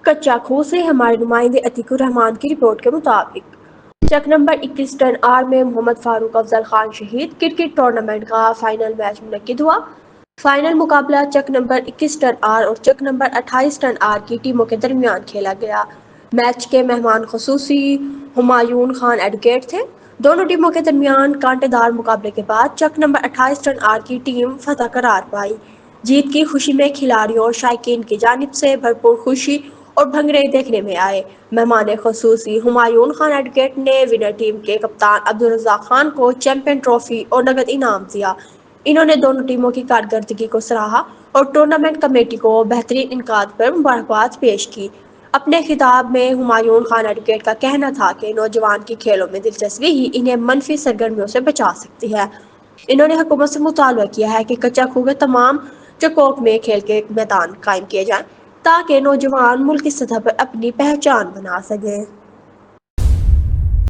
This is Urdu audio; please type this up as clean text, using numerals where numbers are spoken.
کچا کھو سے ہمارے نمائندے عتیق الرحمان کی رپورٹ کے مطابق چک نمبر 21 ٹن آر میں محمد فاروق افضل خان شہید کرکٹ ٹورنامنٹ کا فائنل میچ منعقد ہوا۔ فائنل مقابلہ چک نمبر 21 ٹن آر اور چک نمبر 28 ٹن آر کی ٹیموں کے درمیان کھیلا گیا۔ میچ کے مہمان خصوصی ہمایون خان ایڈوکیٹ تھے۔ دونوں ٹیموں کے درمیان کانٹے دار مقابلے کے بعد چک نمبر 28 ٹن آر کی ٹیم فتح قرار پائی۔ جیت کی خوشی میں کھلاڑیوں اور شائقین کی جانب سے بھرپور خوشی اور بھنگڑے دیکھنے میں آئے۔ مہمان خصوصی ہمایون خان ایڈوکیٹ نے ونر ٹیم کے کپتان عبدالرزاق خان کو چیمپئن ٹرافی اور نقد انعام دیا۔ انہوں نے دونوں ٹیموں کی کارکردگی کو سراہا اور ٹورنامنٹ کمیٹی کو بہترین انعقاد پر مبارکباد پیش کی۔ اپنے خطاب میں ہمایون خان ایڈوکیٹ کا کہنا تھا کہ نوجوان کی کھیلوں میں دلچسپی ہی انہیں منفی سرگرمیوں سے بچا سکتی ہے۔ انہوں نے حکومت سے مطالبہ کیا ہے کہ کچا کھو کے تمام چکوک میں کھیل کے میدان قائم کیے جائیں تاکہ نوجوان ملکی سطح پر اپنی پہچان بنا سکیں۔